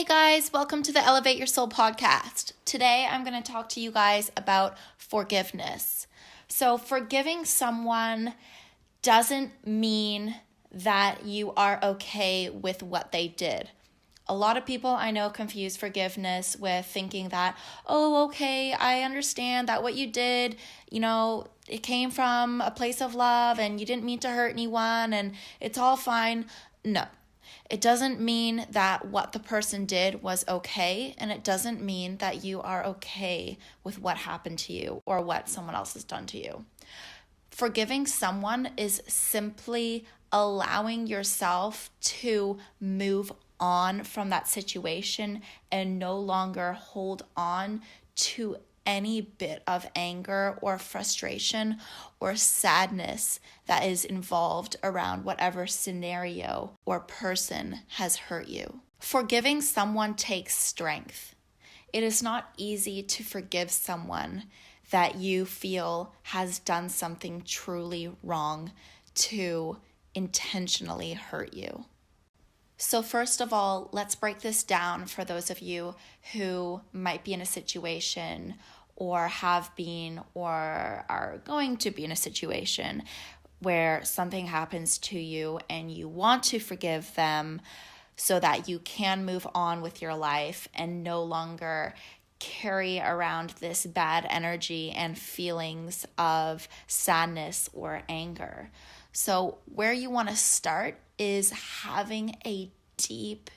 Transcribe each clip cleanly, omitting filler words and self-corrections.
guys, welcome to the Elevate Your Soul podcast. Today I'm going to talk to you guys about forgiveness. So forgiving someone doesn't mean that you are okay with what they did. A lot of people I know confuse forgiveness with thinking that, oh, okay, I understand that what you did, it came from a place of love and you didn't mean to hurt anyone and it's all fine. No. It doesn't mean that what the person did was okay, and it doesn't mean that you are okay with what happened to you or what someone else has done to you. Forgiving someone is simply allowing yourself to move on from that situation and no longer hold on to any bit of anger or frustration or sadness that is involved around whatever scenario or person has hurt you. Forgiving someone takes strength. It is not easy to forgive someone that you feel has done something truly wrong to intentionally hurt you. So first of all, let's break this down for those of you who might be in a situation or have been or are going to be in a situation where something happens to you and you want to forgive them so that you can move on with your life and no longer carry around this bad energy and feelings of sadness or anger. So where you want to start is having a deep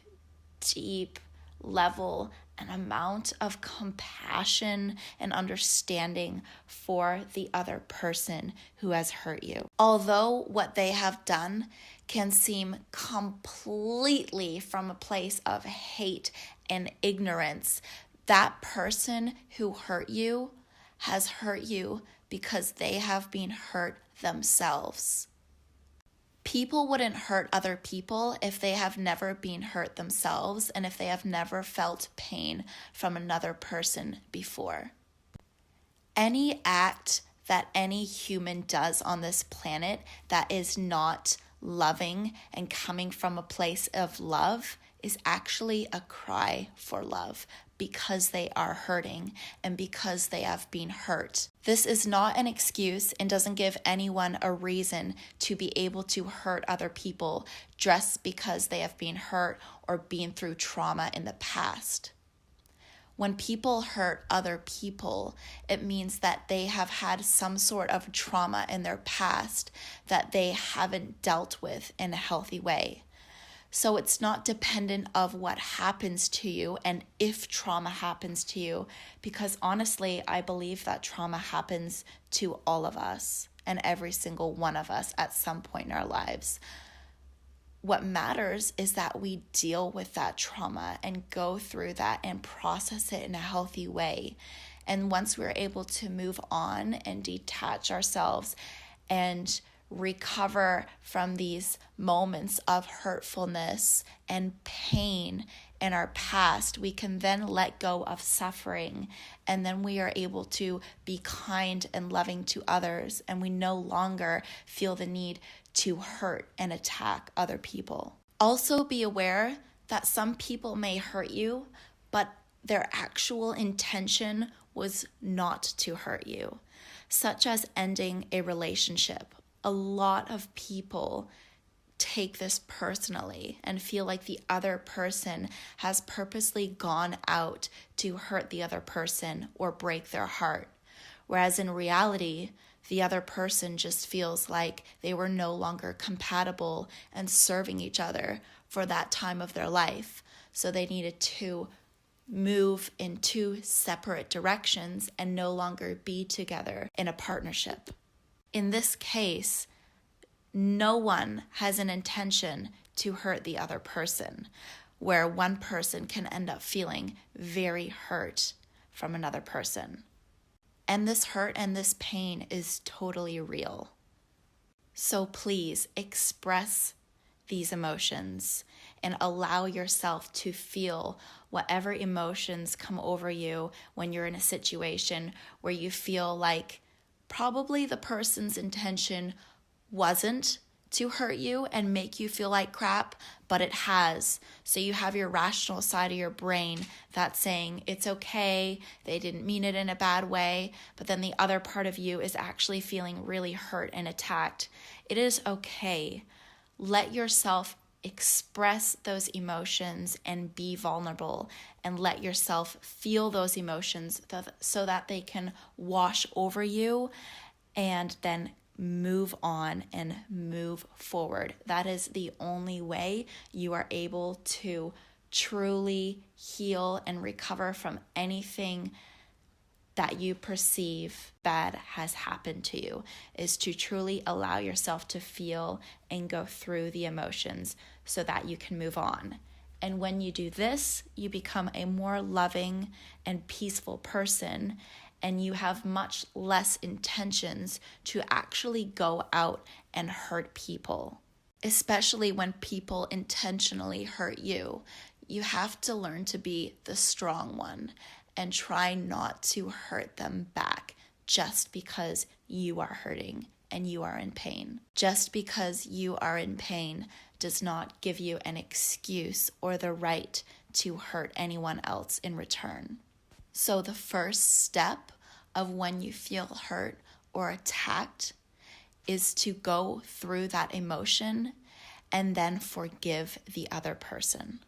level and amount of compassion and understanding for the other person who has hurt you. Although what they have done can seem completely from a place of hate and ignorance, that person who hurt you has hurt you because they have been hurt themselves. People wouldn't hurt other people if they have never been hurt themselves and if they have never felt pain from another person before. Any act that any human does on this planet that is not loving and coming from a place of love is actually a cry for love because they are hurting and because they have been hurt. This is not an excuse and doesn't give anyone a reason to be able to hurt other people just because they have been hurt or been through trauma in the past. When people hurt other people, it means that they have had some sort of trauma in their past that they haven't dealt with in a healthy way. So it's not dependent of what happens to you and if trauma happens to you, because honestly, I believe that trauma happens to all of us and every single one of us at some point in our lives. What matters is that we deal with that trauma and go through that and process it in a healthy way. And once we're able to move on and detach ourselves and recover from these moments of hurtfulness and pain in our past, we can then let go of suffering, and then we are able to be kind and loving to others, and we no longer feel the need to hurt and attack other people. Also be aware that some people may hurt you, but their actual intention was not to hurt you, such as ending a relationship. A lot of people take this personally and feel like the other person has purposely gone out to hurt the other person or break their heart. Whereas in reality, the other person just feels like they were no longer compatible and serving each other for that time of their life. So they needed to move in two separate directions and no longer be together in a partnership. In this case, no one has an intention to hurt the other person, where one person can end up feeling very hurt from another person. And this hurt and this pain is totally real. So please express these emotions and allow yourself to feel whatever emotions come over you when you're in a situation where you feel like probably the person's intention wasn't to hurt you and make you feel like crap, but it has. So you have your rational side of your brain that's saying it's okay, they didn't mean it in a bad way, but then the other part of you is actually feeling really hurt and attacked. It is okay. Let yourself express those emotions and be vulnerable, and let yourself feel those emotions so that they can wash over you, and then move on and move forward. That is the only way you are able to truly heal and recover from anything that you perceive bad has happened to you, is to truly allow yourself to feel and go through the emotions so that you can move on. And when you do this, you become a more loving and peaceful person, and you have much less intentions to actually go out and hurt people. Especially when people intentionally hurt you, you have to learn to be the strong one and try not to hurt them back just because you are hurting and you are in pain. Just because you are in pain does not give you an excuse or the right to hurt anyone else in return. So the first step of when you feel hurt or attacked is to go through that emotion and then forgive the other person.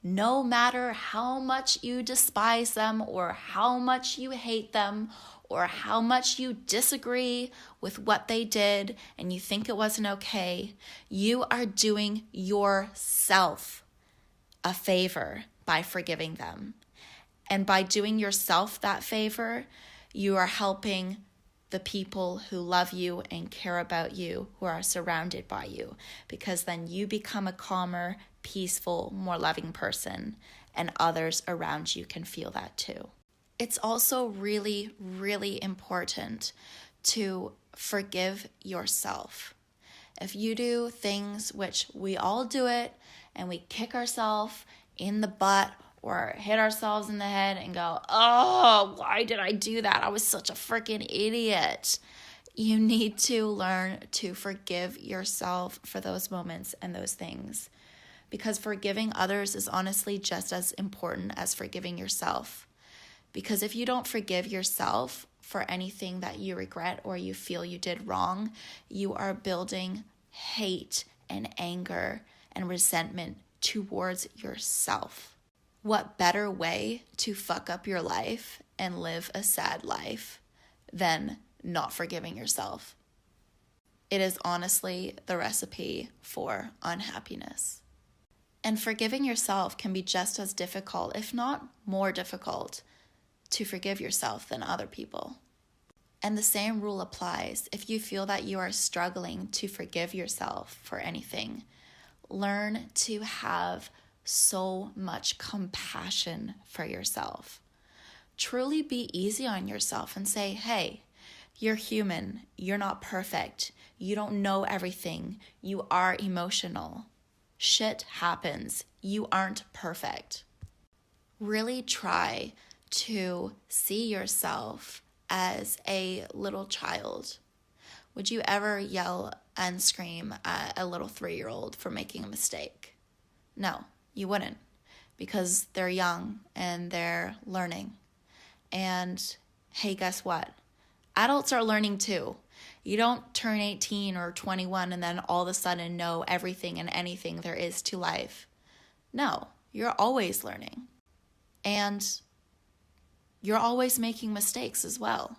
No matter how much you despise them or how much you hate them or how much you disagree with what they did and you think it wasn't okay, you are doing yourself a favor by forgiving them. And by doing yourself that favor, you are helping the people who love you and care about you, who are surrounded by you, because then you become a calmer, peaceful, more loving person, and others around you can feel that too. It's also really, really important to forgive yourself. If you do things, which we all do it, and we kick ourselves in the butt or hit ourselves in the head and go, oh, why did I do that? I was such a freaking idiot. You need to learn to forgive yourself for those moments and those things, because forgiving others is honestly just as important as forgiving yourself. Because if you don't forgive yourself for anything that you regret or you feel you did wrong, you are building hate and anger and resentment towards yourself. What better way to fuck up your life and live a sad life than not forgiving yourself? It is honestly the recipe for unhappiness. And forgiving yourself can be just as difficult, if not more difficult, to forgive yourself than other people. And the same rule applies if you feel that you are struggling to forgive yourself for anything. Learn to have so much compassion for yourself. Truly be easy on yourself and say, hey, you're human. You're not perfect. You don't know everything. You are emotional. Shit happens. You aren't perfect. Really try to see yourself as a little child. Would you ever yell and scream at a little 3-year-old for making a mistake? No. You wouldn't, because they're young and they're learning. And hey, guess what? Adults are learning too. You don't turn 18 or 21 and then all of a sudden know everything and anything there is to life. No, you're always learning. And you're always making mistakes as well.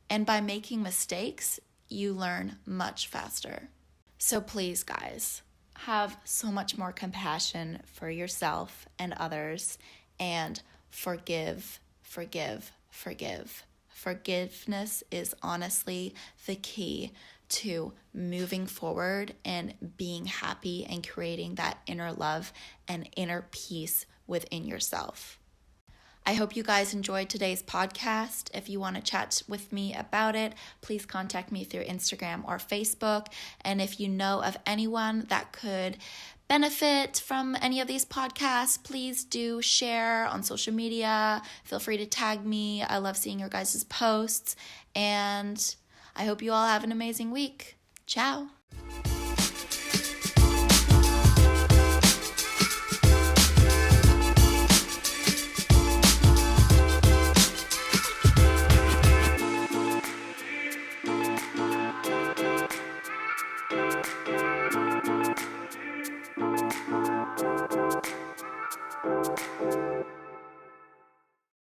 And by making mistakes, you learn much faster. So please, guys, have so much more compassion for yourself and others, and forgive, forgive, forgive. Forgiveness is honestly the key to moving forward and being happy and creating that inner love and inner peace within yourself. I hope you guys enjoyed today's podcast. If you want to chat with me about it, please contact me through Instagram or Facebook. And if you know of anyone that could benefit from any of these podcasts, please do share on social media. Feel free to tag me. I love seeing your guys' posts. And I hope you all have an amazing week. Ciao.